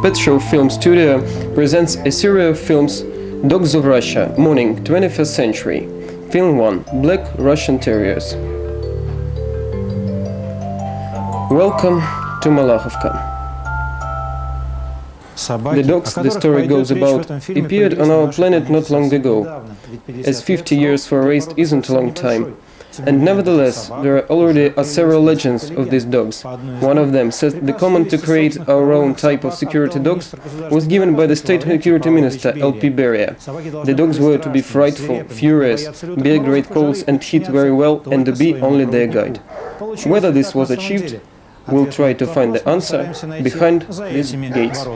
Pet Show Film Studio presents a series of films Dogs of Russia, Morning, 21st Century. Film 1, Black Russian Terriers. Welcome to Malahovka. The dogs the story goes about appeared on our planet not long ago, as 50 years for a race isn't a long time. And nevertheless, there already are several legends of these dogs. One of them says the command to create our own type of security dogs was given by the State Security Minister L.P. Beria. The dogs were to be frightful, furious, bear great colds and hit very well and to be only their guide. Whether this was achieved, we'll try to find the answer behind these gates.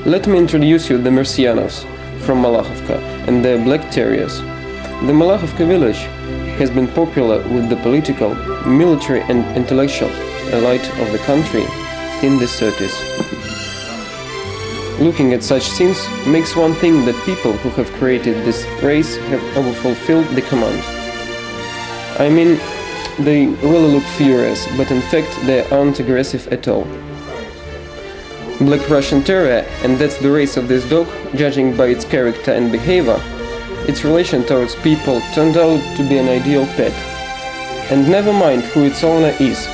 Let me introduce you the Mursianovs from Malahovka and their black terriers. The Malahovka village has been popular with the political, military and intellectual elite of the country in the 30s. Looking at such scenes makes one think that people who have created this race have overfulfilled the command. I mean, they really look furious, but in fact they aren't aggressive at all. Black Russian Terrier, and that's the race of this dog, judging by its character and behavior, its relation towards people turned out to be an ideal pet. And never mind who its owner is,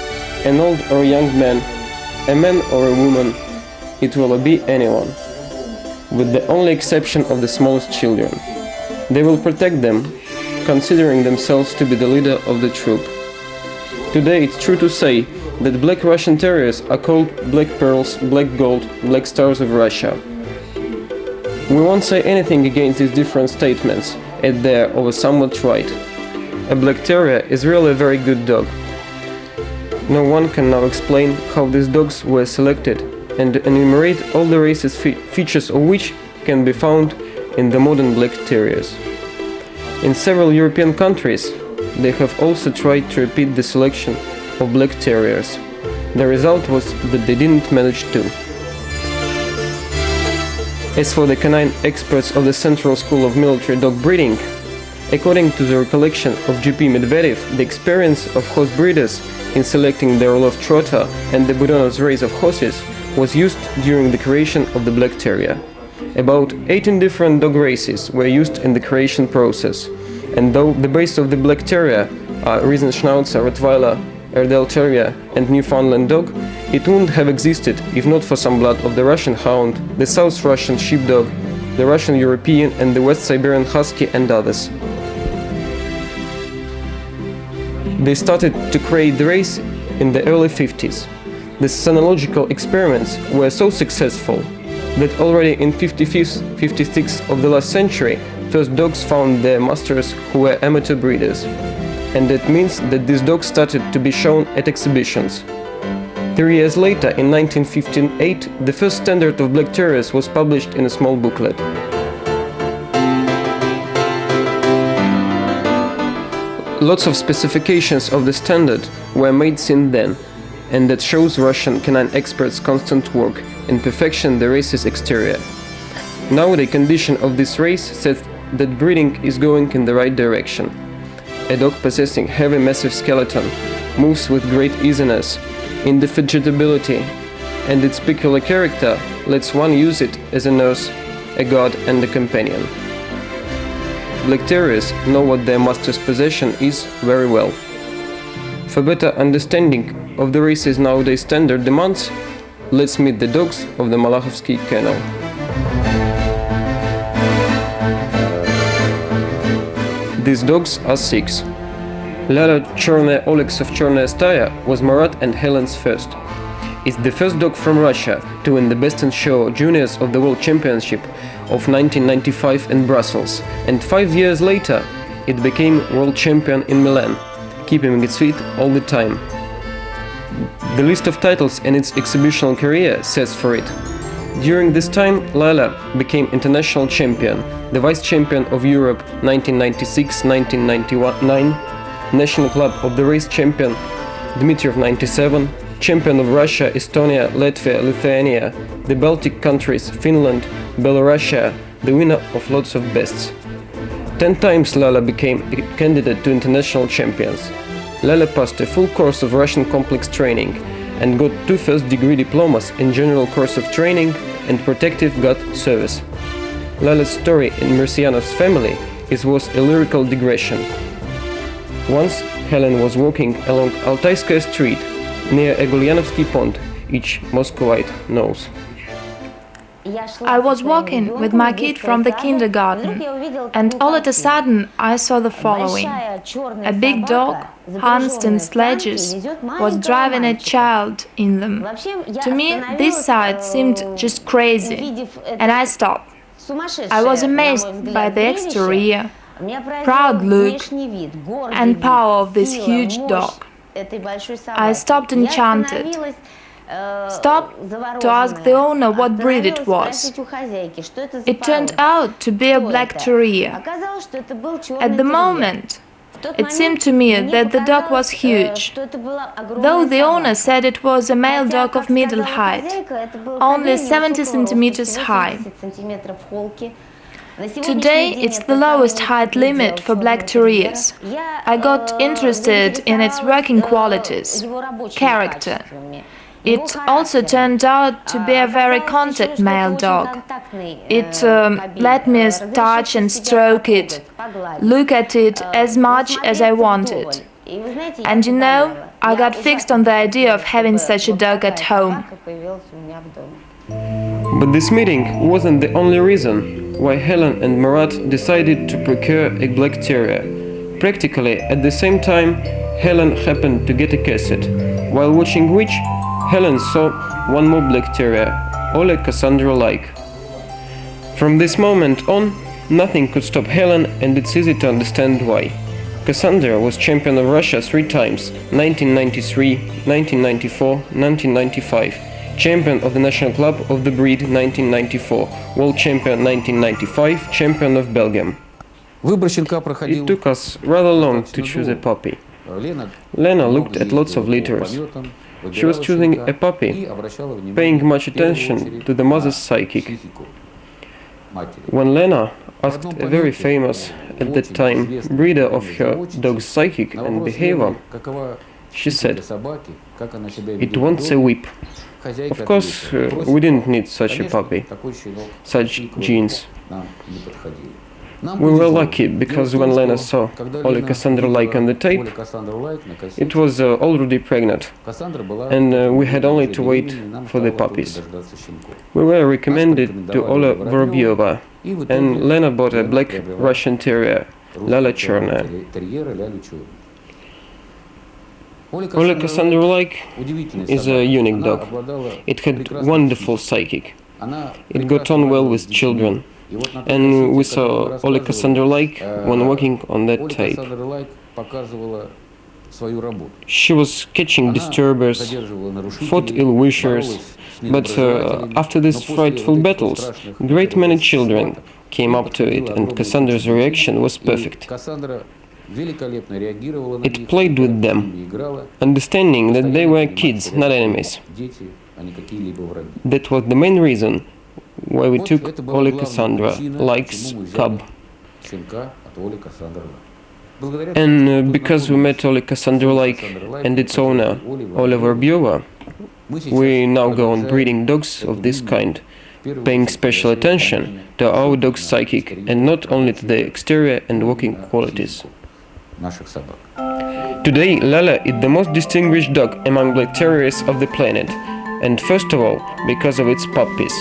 an old or a young man, a man or a woman, it will be anyone, with the only exception of the smallest children. They will protect them, considering themselves to be the leader of the troop. Today it's true to say that Black Russian Terriers are called Black Pearls, Black Gold, Black Stars of Russia. We won't say anything against these different statements, as they are over somewhat right. A Black Terrier is really a very good dog. No one can now explain how these dogs were selected and enumerate all the races features of which can be found in the modern Black Terriers. In several European countries, they have also tried to repeat the selection of Black Terriers. The result was that they didn't manage to. As for the canine experts of the Central School of Military Dog Breeding, according to the recollection of G.P. Medvedev, the experience of horse breeders in selecting the Orlov Trotter and the Budonov's race of horses was used during the creation of the Black Terrier. About 18 different dog races were used in the creation process, and though the base of the Black Terrier are Riesenschnauzer, Rottweiler, Airedale Terrier and Newfoundland Dog, it wouldn't have existed if not for some blood of the Russian Hound, the South Russian Sheepdog, the Russian European and the West Siberian Husky and others. They started to create the race in the early 50s. The senological experiments were so successful that already in 56 of the last century, first dogs found their masters who were amateur breeders. And that means that these dogs started to be shown at exhibitions. 3 years later, in 1958, the first standard of Black Terriers was published in a small booklet. Lots of specifications of the standard were made since then, and that shows Russian canine experts' constant work in perfection the race's exterior. Now the condition of this race says that breeding is going in the right direction. A dog possessing heavy massive skeleton moves with great easiness, indefatigability, and its peculiar character lets one use it as a nurse, a guard and a companion. Black Terriers know what their master's possession is very well. For better understanding of the race's nowadays standard demands, let's meet the dogs of the Malachovsky kennel. These dogs are 6. Lala Chorная Oleksov Chorная Staya was Marat and Helen's first. It's the first dog from Russia to win the Best in Show Juniors of the World Championship of 1995 in Brussels, and 5 years later it became world champion in Milan, keeping its feet all the time. The list of titles in its exhibitional career says for it. During this time, Lala became international champion, the vice champion of Europe 1996-1999, national club of the race champion Dmitriev 97, champion of Russia, Estonia, Latvia, Lithuania, the Baltic countries, Finland, Belarusia, the winner of lots of bests. 10 times Lala became a candidate to international champions. Lala passed a full course of Russian complex training and got 2 first-degree diplomas in general course of training and protective guard service. Lala's story in Mursianov's family was a lyrical digression. Once Helen was walking along Altayskaya street near Egulyanovsky pond, each Muscovite knows. I was walking with my kid from the kindergarten, and all of a sudden I saw the following. A big dog, harnessed in sledges, was driving a child in them. To me, this sight seemed just crazy, and I stopped. I was amazed by the exterior, proud look, and power of this huge dog. I stopped enchanted. Stopped to ask the owner what breed it was. It turned out to be a black terrier. At the moment, it seemed to me that the dog was huge, though the owner said it was a male dog of middle height, only 70 centimeters high. Today, it's the lowest height limit for black terriers. I got interested in its working qualities, character. It also turned out to be a very contact male dog. It let me touch and stroke it, look at it as much as I wanted. And you know, I got fixed on the idea of having such a dog at home. But this meeting wasn't the only reason why Helen and Murat decided to procure a black terrier. Practically at the same time, Helen happened to get a cassette, while watching which Helen saw one more black terrier, Oleg Cassandra-like. From this moment on, nothing could stop Helen, and it's easy to understand why. Cassandra was champion of Russia 3 times, 1993, 1994, 1995, champion of the national club of the breed 1994, world champion 1995, champion of Belgium. It took us rather long to choose a puppy. Lena looked at lots of litters. She was choosing a puppy, paying much attention to the mother's psychic. When Lena asked a very famous, at that time, breeder of her dog's psychic and behavior, she said, "It wants a whip." Of course, we didn't need such a puppy, such genes. We were lucky because when Lena saw Oleg Cassandra-like on the tape, it was already pregnant, and we had only to wait for the puppies. We were recommended to Ola Vorobyova, and Lena bought a black Russian terrier, Lala Chernaya. Oleg Cassandra-like is a unique dog. It had wonderful psychic. It got on well with children. And we saw Oleg Cassandra-like when walking on that tape. She was catching disturbers, fought ill-wishers, but after these frightful battles, a great many children came up to it, and Cassandra's reaction was perfect. It played with them, understanding that they were kids, not enemies. That was the main reason why we took Oleg Cassandra-like's cub. And because we met Oleg Cassandra-like and its owner, Ola Vorobyova, we now go on breeding dogs of this kind, paying special attention to our dog's psychic and not only to the exterior and walking qualities. Today, Lala is the most distinguished dog among black terriers of the planet, and first of all, because of its puppies.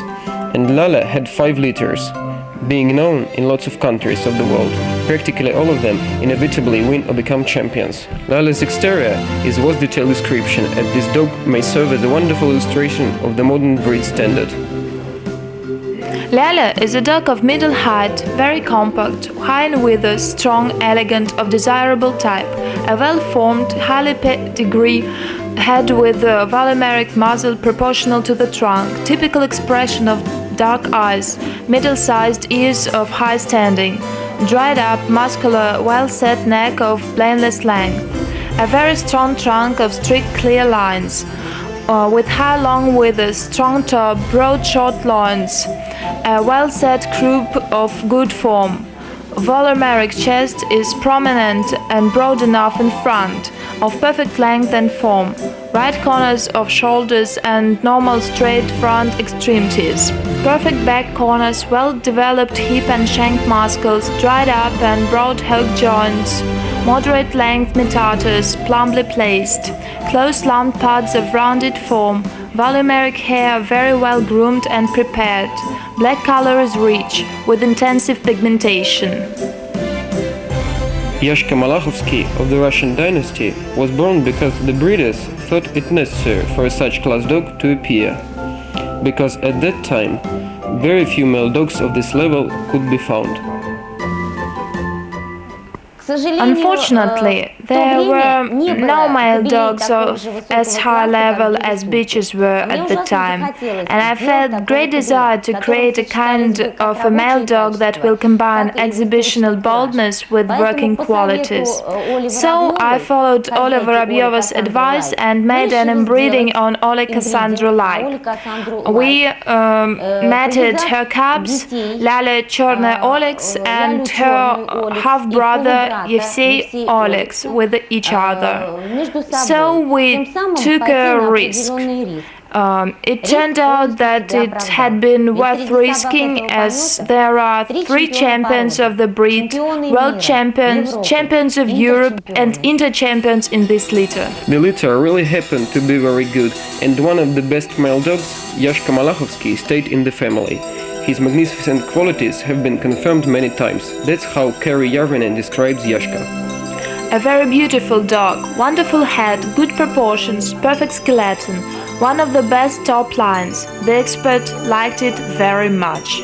And Lala had 5 litters, being known in lots of countries of the world. Practically all of them inevitably win or become champions. Lala's exterior is worth detailed description, and this dog may serve as a wonderful illustration of the modern breed standard. Lala is a dog of middle height, very compact, high in withers, strong, elegant, of desirable type, a well-formed, highly pedigree head with a volumeric muzzle proportional to the trunk, typical expression of dark eyes, middle-sized ears of high standing, dried-up, muscular, well-set neck of blameless length, a very strong trunk of strict, clear lines, with high long withers, strong top, broad short loins, a well-set croup of good form. Volumeric chest is prominent and broad enough in front, of perfect length and form, right corners of shoulders and normal straight front extremities, perfect back corners, well-developed hip and shank muscles, dried up and broad hook joints, moderate length metatarsus, plumply placed, close lumped pads of rounded form, volumeric hair very well groomed and prepared, black color is rich, with intensive pigmentation. Yashka Malakhovsky of the Russian dynasty was born because the breeders thought it necessary for such class dog to appear, because at that time very few male dogs of this level could be found. Unfortunately, there were no male dogs of as high level as bitches were at the time, and I felt great desire to create a kind of a male dog that will combine exhibitional boldness with working qualities. So I followed Oля Vorobyova's advice and made an inbreeding on Oleg Cassandra-like. We mated her cubs, Lala Chorная Olex and her half-brother Yevsei Olex with each other. So we took a risk. It turned out that it had been worth risking, as there are 3 champions of the breed, world champions, champions of Europe and inter-champions in this litter. The litter really happened to be very good, and one of the best male dogs, Yashka Malakhovsky, stayed in the family. His magnificent qualities have been confirmed many times. That's how Kari Yarvinen describes Yashka. A very beautiful dog, wonderful head, good proportions, perfect skeleton, one of the best top lines. The expert liked it very much.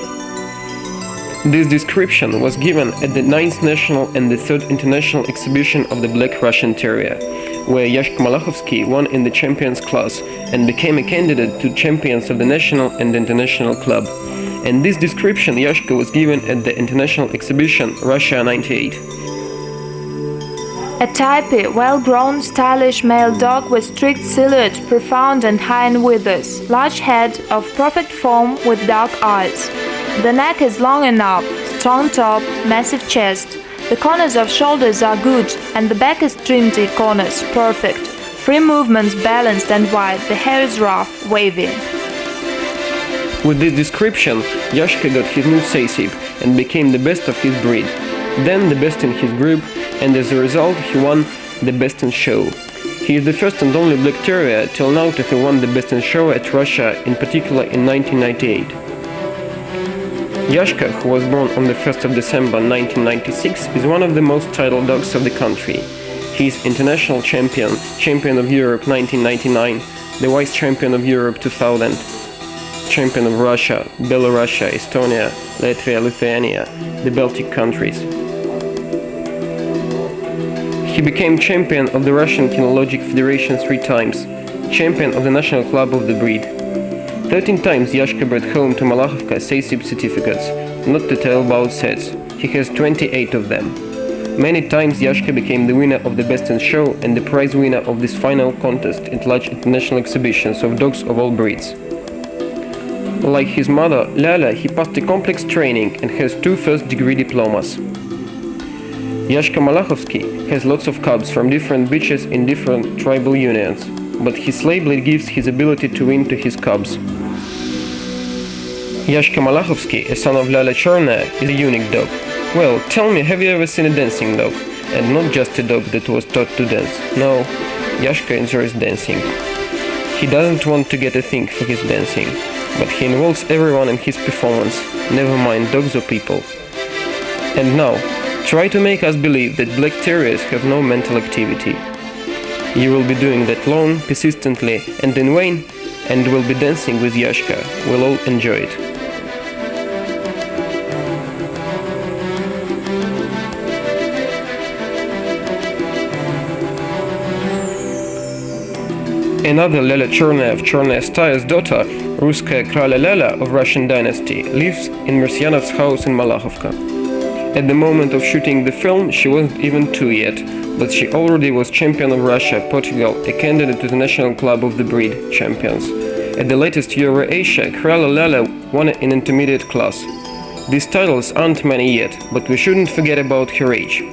This description was given at the 9th National and the 3rd International Exhibition of the Black Russian Terrier, where Yashka Malakhovsky won in the champions class and became a candidate to champions of the national and international club. And this description Yashka was given at the International Exhibition Russia 98. A typey, well-grown, stylish male dog with strict silhouette, profound and high in withers, large head, of perfect form with dark eyes. The neck is long enough, strong top, massive chest. The corners of shoulders are good, and the back extremity corners perfect. Free movements balanced and wide, the hair is rough, wavy. With this description, Yashka got his new sasib and became the best of his breed, then the best in his group, and as a result he won the Best in Show. He is the first and only black terrier till now to have won the Best in Show at Russia, in particular in 1998. Yashka, who was born on the 1st of December 1996, is one of the most titled dogs of the country. He is international champion, champion of Europe 1999, the vice champion of Europe 2000, champion of Russia, Belarus, Estonia, Latvia, Lithuania, the Baltic countries. He became champion of the Russian Kinologic Federation 3 times, champion of the national club of the breed. 13 times Yashka brought home to Malahovka sasib certificates, not to tell about sets. He has 28 of them. Many times Yashka became the winner of the Best in Show and the prize winner of this final contest at large international exhibitions of dogs of all breeds. Like his mother, Lala, he passed a complex training and has 2 first-degree diplomas. Yashka Malakhovsky has lots of cubs from different bitches in different tribal unions, but his label gives his ability to win to his cubs. Yashka Malakhovsky, a son of Lala Chorная, is a unique dog. Well, tell me, have you ever seen a dancing dog? And not just a dog that was taught to dance. No, Yashka enjoys dancing. He doesn't want to get a thing for his dancing, but he involves everyone in his performance, never mind dogs or people. And now, try to make us believe that black terriers have no mental activity. You will be doing that long, persistently, and in vain, and will be dancing with Yashka. We'll all enjoy it. Another Lala Chorная of Chorная Staya's daughter, Russkaya Kraля Lala of Russian dynasty, lives in Mursyanov's house in Malahovka. At the moment of shooting the film, she wasn't even 2 yet, but she already was champion of Russia, Portugal, a candidate to the national club of the breed champions. At the latest Euro Asia, Kraля Lala won in intermediate class. These titles aren't many yet, but we shouldn't forget about her age.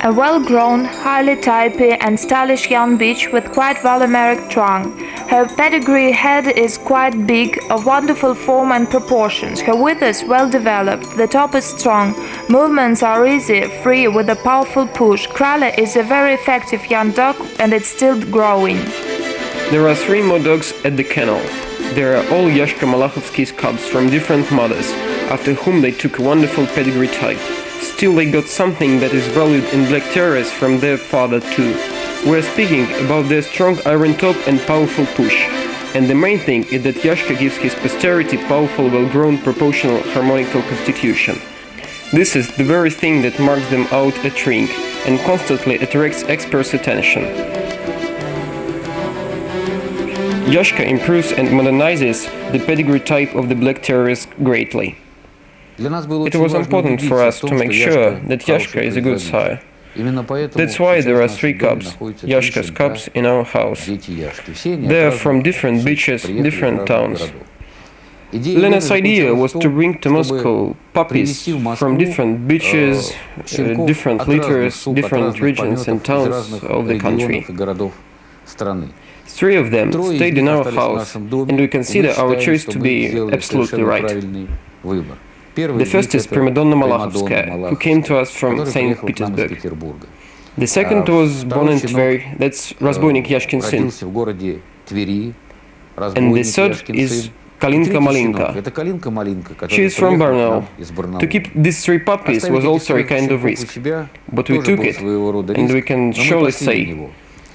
A well-grown, highly typey and stylish young bitch with quite voluminous trunk. Her pedigree head is quite big, of wonderful form and proportions. Her withers well developed, the top is strong, movements are easy, free with a powerful push. Kralle is a very effective young dog and it's still growing. There are 3 more dogs at the kennel. They are all Yashka Malahovsky's cubs from different mothers, after whom they took a wonderful pedigree type. Still, they got something that is valued in black terriers from their father too. We are speaking about their strong iron top and powerful push. And the main thing is that Yashka gives his posterity powerful, well-grown, proportional, harmonical constitution. This is the very thing that marks them out at ring and constantly attracts experts' attention. Yashka improves and modernizes the pedigree type of the black terriers greatly. It was important for us to make sure that Yashka is a good sire. That's why there are 3 cubs, Yashka's cubs, in our house. They are from different beaches, different towns. Lena's idea was to bring to Moscow puppies from different beaches, different litters, different regions and towns of the country. 3 of them stayed in our house, and we consider our choice to be absolutely right. The first is Prima Donna Malahovska, who came to us from St. Petersburg. The second was born in Tver, that's Razboynik Yashkin Sin. And the third is Kalinka Malinka. She is from Brno. To keep these 3 puppies was also a kind of risk, but we took it, and we can surely say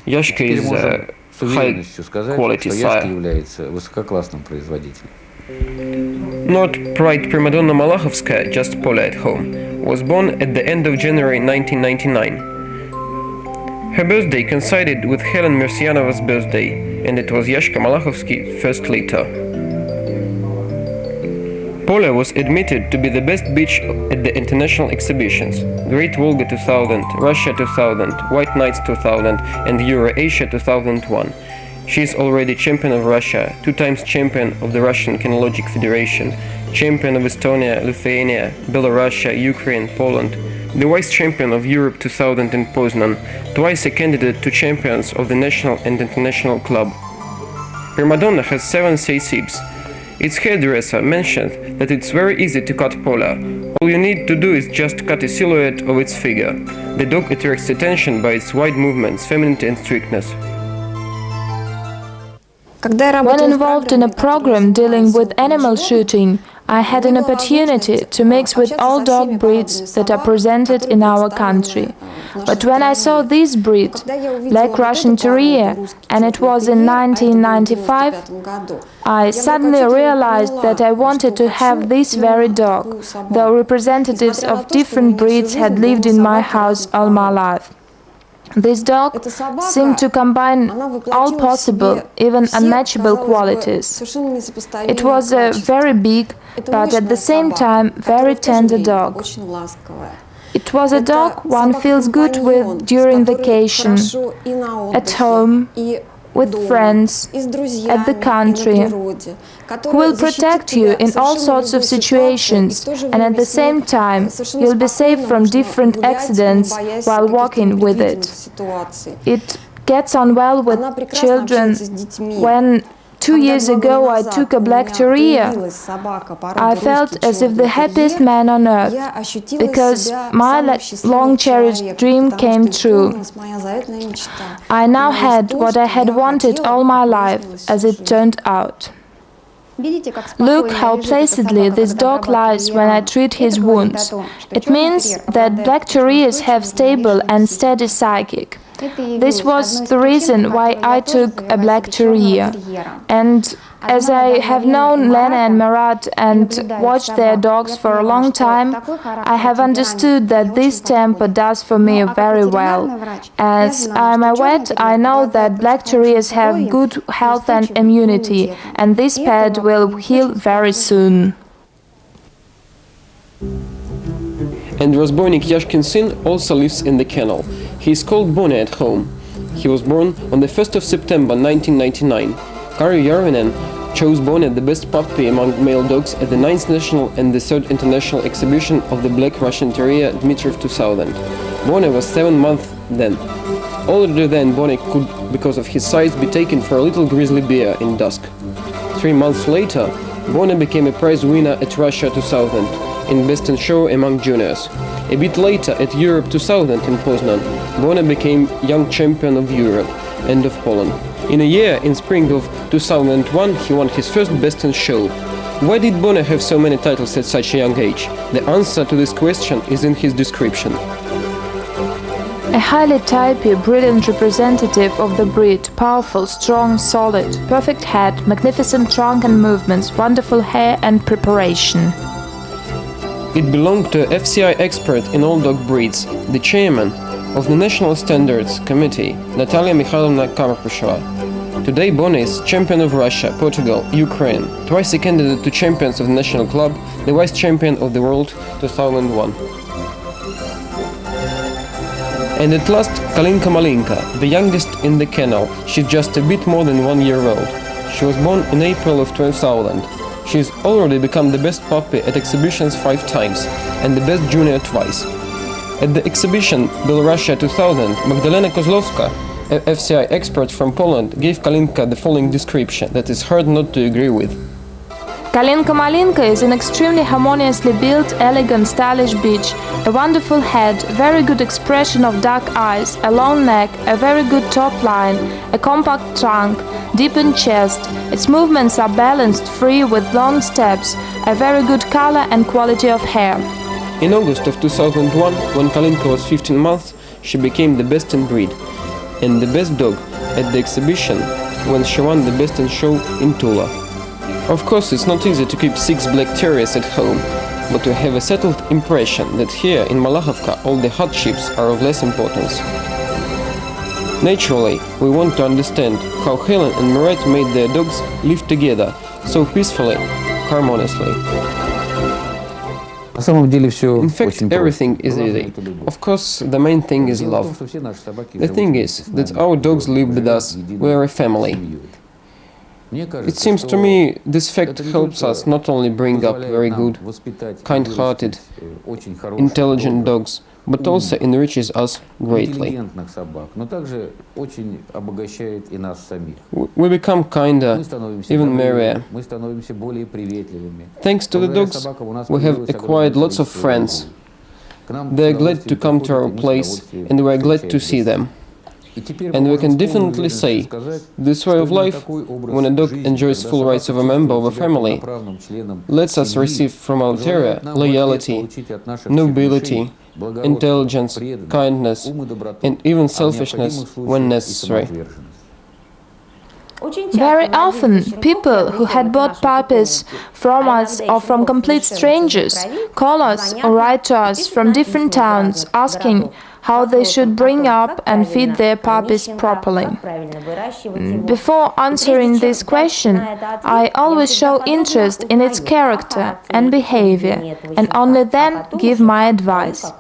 Yashka is a high-quality sire. Not Pride Prima Donna Malahovska, just Pola at home, was born at the end of January 1999. Her birthday coincided with Helen Mersianova's birthday, and it was Yashka Malahovsky's first litter. Pola was admitted to be the best bitch at the international exhibitions: Great Volga 2000, Russia 2000, White Nights 2000, and Euro-Asia 2001. She is already champion of Russia, 2 times champion of the Russian Kinologic Federation, champion of Estonia, Lithuania, Belarus, Ukraine, Poland, the vice champion of Europe 2000 in Poznan, twice a candidate to champions of the national and international club. Prima Donna has 7 sibs. Its hairdresser mentioned that it's very easy to cut Pola. All you need to do is just cut a silhouette of its figure. The dog attracts attention by its wide movements, femininity and strictness. When involved in a program dealing with animal shooting, I had an opportunity to mix with all dog breeds that are presented in our country. But when I saw this breed, Black Russian Terrier, and it was in 1995, I suddenly realized that I wanted to have this very dog, though representatives of different breeds had lived in my house all my life. This dog seemed to combine all possible, even unmatchable qualities. It was a very big, but at the same time very tender dog. It was a dog one feels good with during vacation, at home, with friends, at the country, who will protect you in all sorts of situations, and at the same time you'll be safe from different accidents while walking with it. It gets on well with children. When 2 years ago I took a black terrier, I felt as if the happiest man on earth, because my long-cherished dream came true. I now had what I had wanted all my life, as it turned out. Look how placidly this dog lies when I treat his wounds. It means that black terriers have stable and steady psychic. This was the reason why I took a black terrier. And as I have known Lena and Marat and watched their dogs for a long time, I have understood that this temper does for me very well. As I'm a vet, I know that black terriers have good health and immunity, and this pet will heal very soon. And Razboynik Yashkin Sin also lives in the kennel. He is called Bonnie at home. He was born on the 1st of September 1999. Kari Järvinen chose Bone the best puppy among male dogs at the 9th National and the 3rd International Exhibition of the Black Russian Terrier Dmitriev 2000. Bone was 7 months then. Already then Bone could, because of his size, be taken for a little grizzly bear in dusk. 3 months later, Bone became a prize winner at Russia 2000 in Best in Show among juniors. A bit later, at Europe 2000 in Poznan, Bone became young champion of Europe and of Poland. In a year, in spring of 2001, he won his first Best in Show. Why did Bone have so many titles at such a young age? The answer to this question is in his description. A highly typey, brilliant representative of the breed, powerful, strong, solid, perfect head, magnificent trunk and movements, wonderful hair and preparation. It belonged to a FCI expert in all dog breeds, the chairman of the National Standards Committee, Natalia Mikhailovna Karpusheva. Today Bone is champion of Russia, Portugal, Ukraine, twice a candidate to champions of the national club, the vice champion of the world 2001. And at last, Kalinka Malinka, the youngest in the kennel. She's just a bit more than 1 year old. She was born in April of 2000. She's already become the best puppy at exhibitions 5 times and the best junior twice. At the exhibition Belorussia 2000, Magdalena Kozlovska, a FCI expert from Poland, gave Kalinka the following description that is hard not to agree with. Kalinka Malinka is an extremely harmoniously built, elegant, stylish bitch, a wonderful head, very good expression of dark eyes, a long neck, a very good top line, a compact trunk, deepened chest. Its movements are balanced, free with long steps, a very good color and quality of hair. In August of 2001, when Kalinka was 15 months, she became the best in breed and the best dog at the exhibition when she won the Best in Show in Tula. Of course, it's not easy to keep 6 black terriers at home, but to have a settled impression that here in Malahovka all the hardships are of less importance. Naturally, we want to understand how Helen and Murat made their dogs live together so peacefully, harmoniously. In fact, everything is easy. Of course, the main thing is love. The thing is that our dogs live with us, we are a family. It seems to me this fact helps us not only bring up very good, kind-hearted, intelligent dogs, but also enriches us greatly. We become kinder, even merrier. Thanks to the dogs, we have acquired lots of friends. They are glad to come to our place, and we are glad to see them. And we can definitely say, this way of life, when a dog enjoys full rights of a member of a family, lets us receive from our terrier loyalty, nobility, intelligence, kindness, and even selfishness when necessary. Very often, people who had bought puppies from us or from complete strangers call us or write to us from different towns asking how they should bring up and feed their puppies properly. Before answering this question, I always show interest in its character and behavior, and only then give my advice.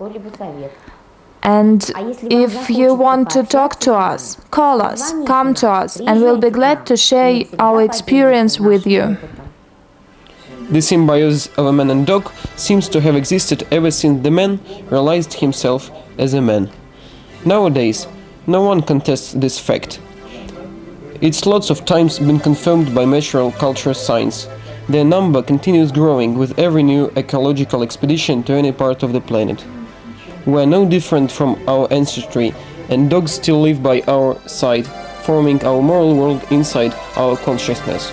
And if you want to talk to us, call us, come to us, and we'll be glad to share our experience with you. The symbiosis of a man and dog seems to have existed ever since the man realized himself as a man. Nowadays, no one contests this fact. It's lots of times been confirmed by natural culture science. Their number continues growing with every new ecological expedition to any part of the planet. We are no different from our ancestry, and dogs still live by our side, forming our moral world inside our consciousness.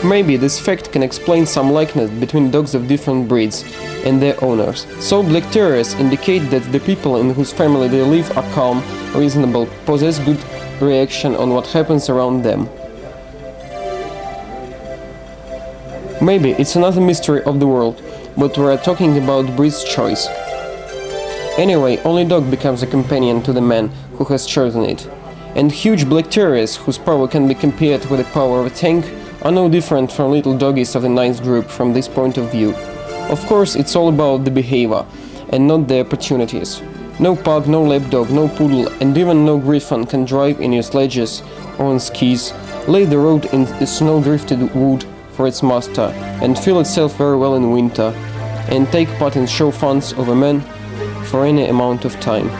Maybe this fact can explain some likeness between dogs of different breeds and their owners. So black terriers indicate that the people in whose family they live are calm, reasonable, possess good reaction on what happens around them. Maybe it's another mystery of the world, but we are talking about breed's choice. Anyway, only dog becomes a companion to the man who has chosen it. And huge black terriers, whose power can be compared with the power of a tank, are no different from little doggies of the 9th group from this point of view. Of course, it's all about the behavior, and not the opportunities. No pug, no lapdog, no poodle, and even no griffon can drive in your sledges or on skis lay the road in the snow-drifted wood for its master, and feel itself very well in winter, and take part in show funds of a man for any amount of time.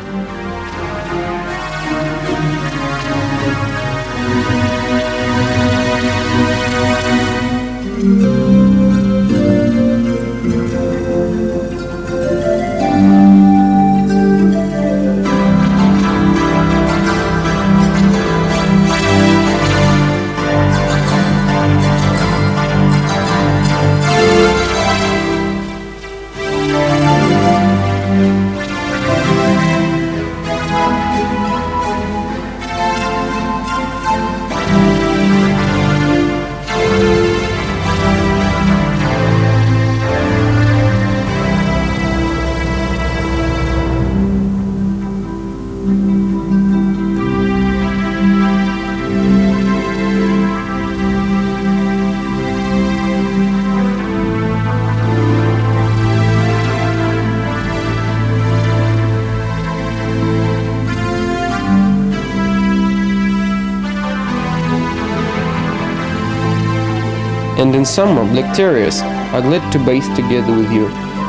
And in summer, black terriers are glad to bathe together with you,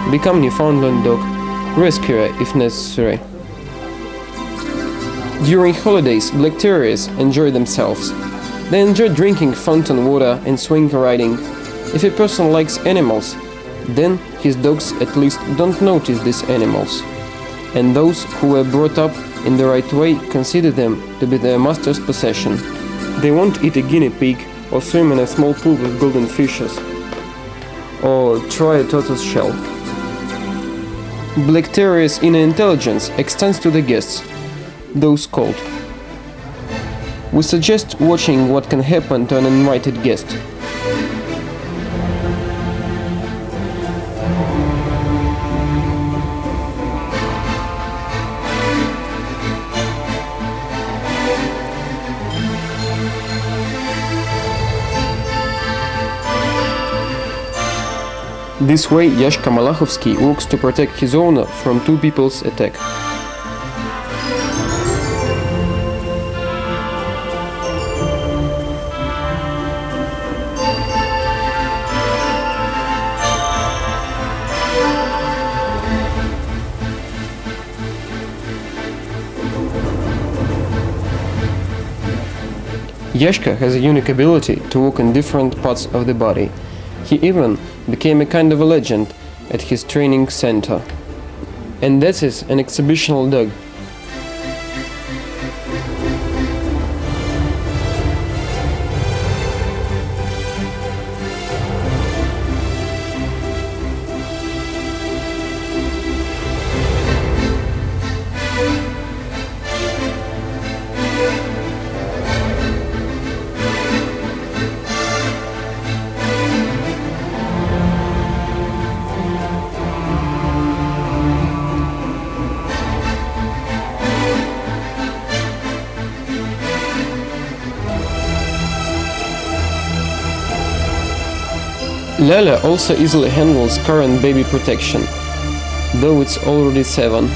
become Newfoundland dog, rescuer if necessary. During holidays, black terriers enjoy themselves. They enjoy drinking fountain water and swing riding. If a person likes animals, then his dogs at least don't notice these animals. And those who were brought up in the right way consider them to be their master's possession. They won't eat a guinea pig or swim in a small pool with golden fishes, or try a tortoise shell. Black Terrier's inner intelligence extends to the guests, those called. We suggest watching what can happen to an invited guest. This way, Yashka Malakhovsky works to protect his owner from two people's attack. Yashka has a unique ability to walk in different parts of the body. He even became a kind of a legend at his training center. And that is an exhibitional dog. Lala also easily handles car and baby protection, though it's already 7.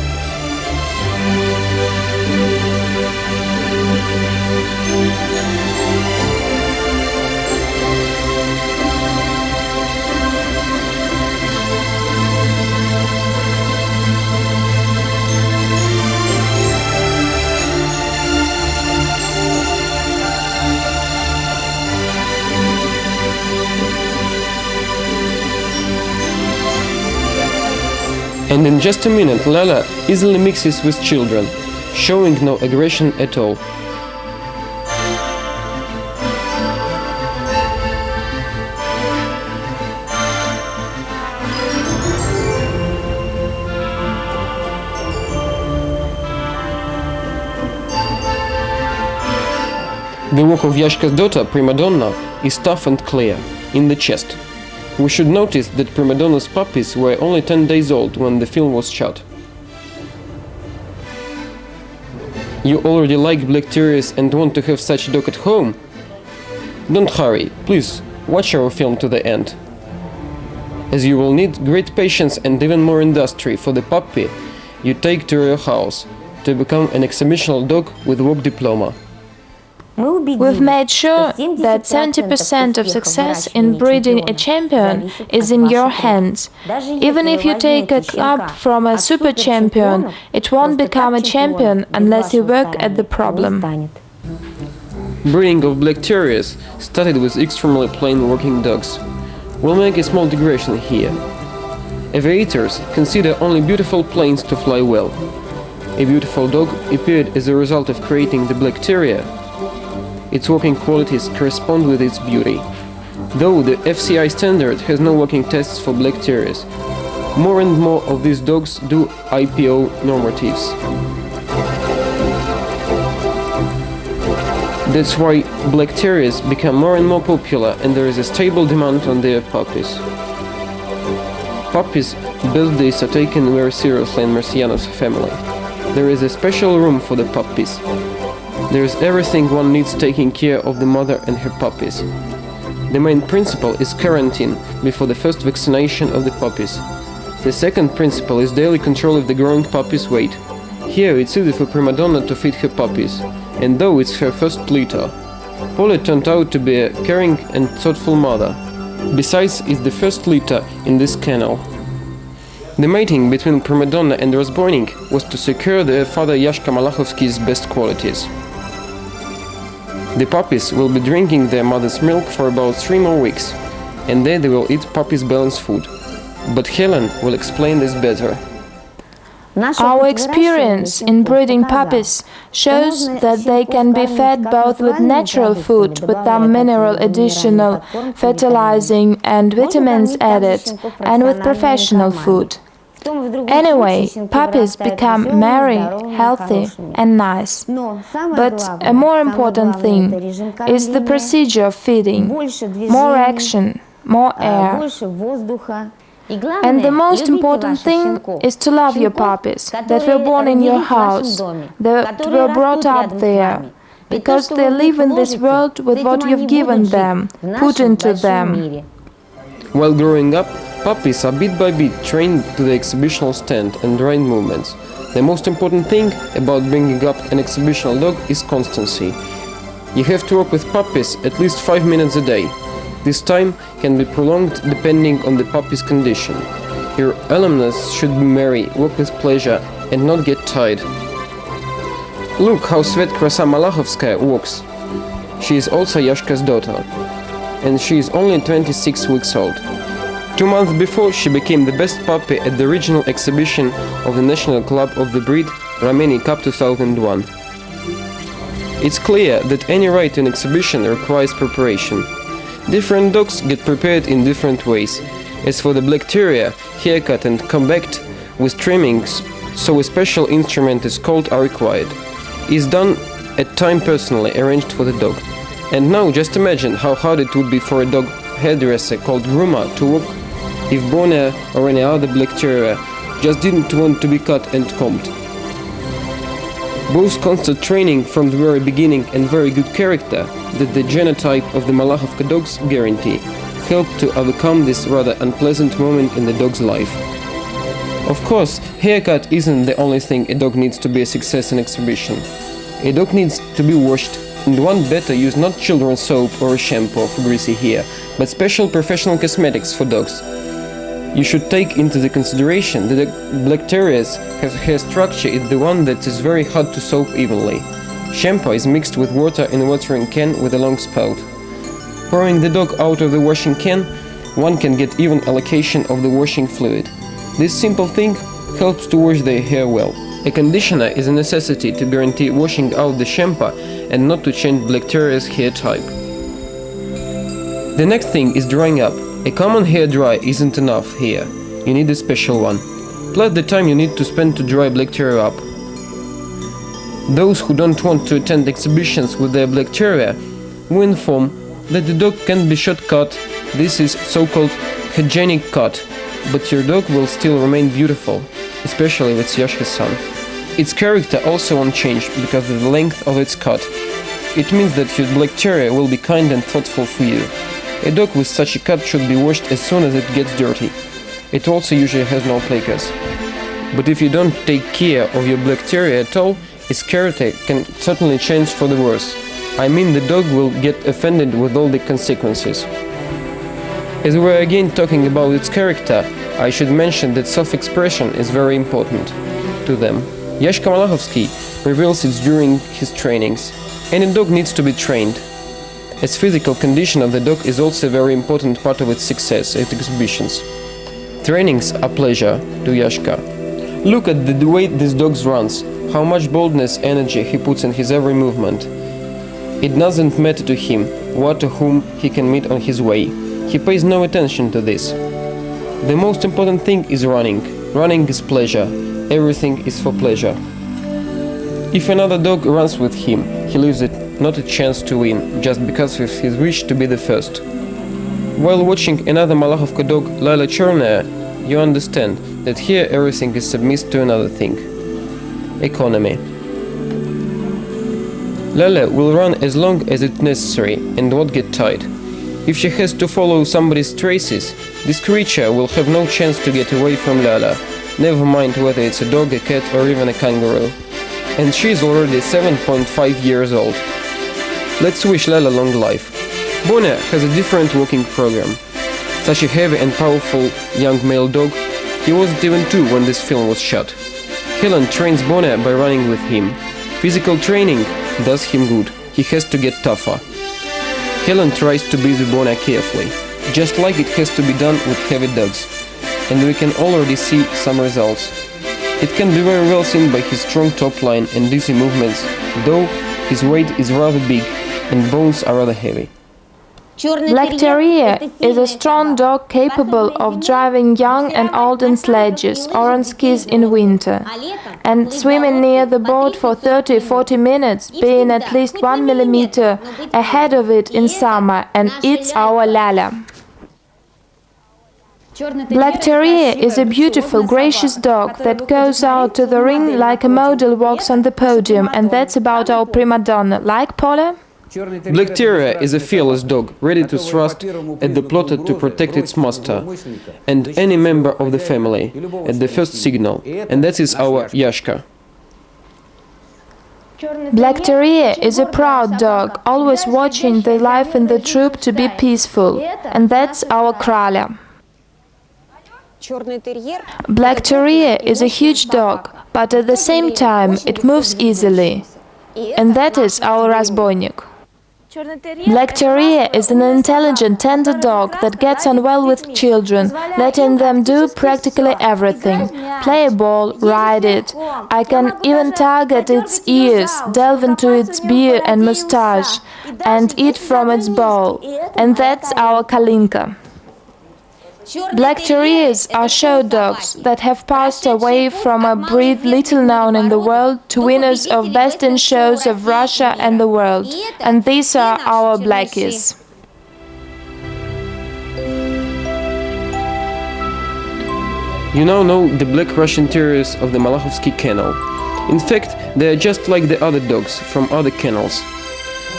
And in just a minute, Lala easily mixes with children, showing no aggression at all. The walk of Yashka's daughter, Primadonna, is tough and clear, in the chest. We should notice that Primadonna's puppies were only 10 days old when the film was shot. You already like black terriers and want to have such a dog at home? Don't hurry, please watch our film to the end. As you will need great patience and even more industry for the puppy you take to your house to become an exhibitional dog with work diploma. We've made sure that 70% of success in breeding a champion is in your hands. Even if you take a cub from a super champion, it won't become a champion unless you work at the problem. Breeding of black terriers started with extremely plain working dogs. We'll make a small digression here. Aviators consider only beautiful planes to fly well. A beautiful dog appeared as a result of creating the black terrier. Its working qualities correspond with its beauty. Though the FCI standard has no working tests for black terriers, more and more of these dogs do IPO normatives. That's why black terriers become more and more popular, and there is a stable demand on their puppies. Puppies' birthdays are taken very seriously in Marciano's family. There is a special room for the puppies. There is everything one needs taking care of the mother and her puppies. The main principle is quarantine before the first vaccination of the puppies. The second principle is daily control of the growing puppy's weight. Here it's easy for prima donna to feed her puppies, and though it's her first litter, Polly turned out to be a caring and thoughtful mother. Besides, it's the first litter in this kennel. The mating between prima donna and rozbojnik was to secure the father Yashka Malachovsky's best qualities. The puppies will be drinking their mother's milk for about 3 more weeks, and then they will eat puppies' balanced food. But Helen will explain this better. Our experience in breeding puppies shows that they can be fed both with natural food, with some mineral additional, fertilizing and vitamins added, and with professional food. Anyway, puppies become merry, healthy and nice. But a more important thing is the procedure of feeding. More action, more air. And the most important thing is to love your puppies that were born in your house, that were brought up there, because they live in this world with what you've given them, put into them. While growing up, puppies are bit by bit trained to the exhibitional stand and right movements. The most important thing about bringing up an exhibitional dog is constancy. You have to work with puppies at least 5 minutes a day. This time can be prolonged depending on the puppy's condition. Your alumnus should be merry, work with pleasure, and not get tired. Look how Svetlana Malachovskaya walks. She is also Yashka's daughter, and she is only 26 weeks old. 2 months before, she became the best puppy at the regional exhibition of the National Club of the Breed, Romania Cup 2001. It's clear that any ride to an exhibition requires preparation. Different dogs get prepared in different ways. As for the black terrier, haircut and combed with trimmings, so a special instrument is called are required. It's done at time personally arranged for the dog. And now just imagine how hard it would be for a dog hairdresser called groomer to work if Bonner or any other black terrier just didn't want to be cut and combed. Both constant training from the very beginning and very good character that the genotype of the Malachovka dogs guarantee help to overcome this rather unpleasant moment in the dog's life. Of course, haircut isn't the only thing a dog needs to be a success in exhibition. A dog needs to be washed, and one better use not children's soap or a shampoo for greasy hair, but special professional cosmetics for dogs. You should take into the consideration that the black terrier's hair structure is the one that is very hard to soap evenly. Shampoo is mixed with water in a watering can with a long spout. Pouring the dog out of the washing can, one can get even allocation of the washing fluid. This simple thing helps to wash their hair well. A conditioner is a necessity to guarantee washing out the shampoo and not to change black terrier's hair type. The next thing is drying up. A common hair dryer isn't enough here. You need a special one. Plus the time you need to spend to dry black terrier up. Those who don't want to attend exhibitions with their black terrier, we inform that the dog can be short cut. This is so-called hygienic cut, but your dog will still remain beautiful, especially if it's Yashka's son. Its character also won't change because of the length of its cut. It means that your black terrier will be kind and thoughtful for you. A dog with such a cut should be washed as soon as it gets dirty. It also usually has no placas. But if you don't take care of your black terrier at all, its character can certainly change for the worse. I mean the dog will get offended with all the consequences. As we're again talking about its character, I should mention that self-expression is very important to them. Yashka Malahovsky reveals it during his trainings. Any dog needs to be trained. As physical condition of the dog is also a very important part of its success at exhibitions. Trainings are pleasure to Yashka. Look at the way this dog runs, how much boldness, energy he puts in his every movement. It doesn't matter to him what or whom he can meet on his way. He pays no attention to this. The most important thing is running. Running is pleasure. Everything is for pleasure. If another dog runs with him, he leaves it not a chance to win, just because of his wish to be the first. While watching another Malahovka dog, Lila Cherная, you understand that here everything is submitted to another thing. Economy. Lila will run as long as it's necessary and won't get tired. If she has to follow somebody's traces, this creature will have no chance to get away from Lala, never mind whether it's a dog, a cat or even a kangaroo. And she is already 7.5 years old. Let's wish Lala long life. Bonia has a different walking program. Such a heavy and powerful young male dog, he wasn't even 2 when this film was shot. Helen trains Bonia by running with him. Physical training does him good, he has to get tougher. Helen tries to be with Bonia carefully, just like it has to be done with heavy dogs. And we can already see some results. It can be very well seen by his strong top line and dizzy movements, though his weight is rather big and bones are rather heavy. Black Terrier is a strong dog capable of driving young and old in sledges or on skis in winter, and swimming near the boat for 30-40 minutes, being at least 1 millimeter ahead of it in summer, and it's our Lala. Black Terrier is a beautiful, gracious dog that goes out to the ring like a model walks on the podium, and that's about our prima donna. Like, Paula? Black Terrier is a fearless dog, ready to thrust at the plotter to protect its master and any member of the family at the first signal, and that is our Yashka. Black Terrier is a proud dog, always watching the life in the troop to be peaceful, and that's our Kraля. Black Terrier is a huge dog, but at the same time it moves easily, and that is our Разбойник. Black Terrier is an intelligent, tender dog that gets on well with children, letting them do practically everything. Play a ball, ride it. I can even target its ears, delve into its beard and mustache, and eat from its bowl. And that's our Kalinka. Black Terriers are show dogs that have passed away from a breed little known in the world to winners of Best in Shows of Russia and the world. And these are our Blackies. You now know the black Russian Terriers of the Malahovsky kennel. In fact, they are just like the other dogs from other kennels.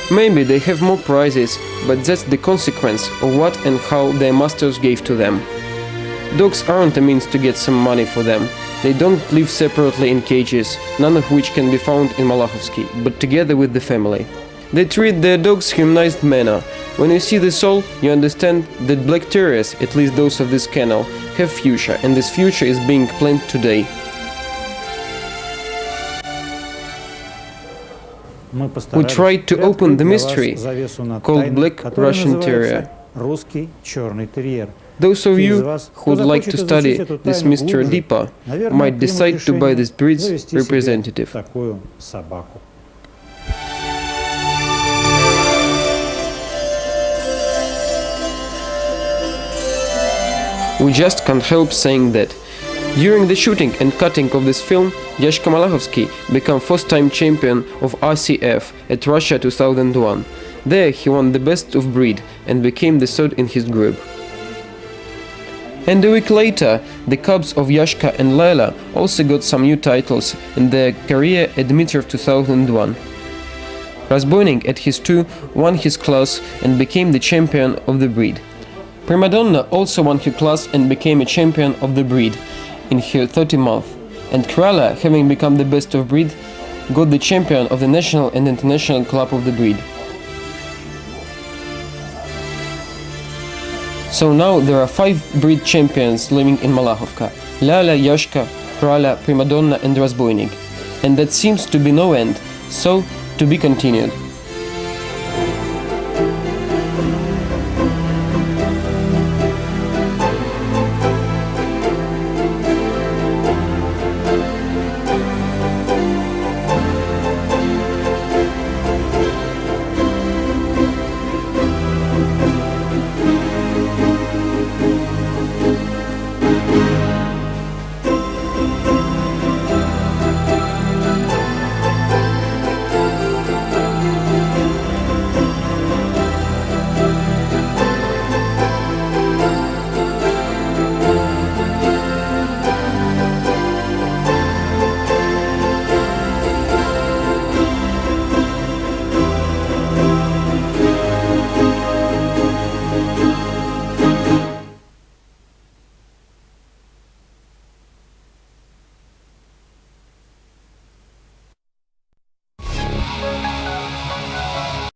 Maybe they have more prizes, but that's the consequence of what and how their masters gave to them. Dogs aren't a means to get some money for them. They don't live separately in cages, none of which can be found in Malahovsky, but together with the family. They treat their dogs humanized manner. When you see the soul, you understand that black terriers, at least those of this kennel, have future, and this future is being planned today. We tried to open the mystery called Black Russian Terrier. Those of you who would like to study this mystery deeper might decide to buy this breed's representative. We just can't help saying that. During the shooting and cutting of this film, Yashka Malahovsky became first-time champion of RCF at Russia 2001. There he won the best of breed and became the third in his group. And a week later, the cubs of Yashka and Lila also got some new titles in their career at Dmitriev 2001. Разбойник at his 2 won his class and became the champion of the breed. Prima Donna also won her class and became a champion of the breed in her 30th month, and Krala, having become the best of breed, got the champion of the national and international club of the breed. So now there are 5 breed champions living in Malahovka: Lala, Yoshka, Prala, Primadonna and Razbойник. And that seems to be no end, so to be continued.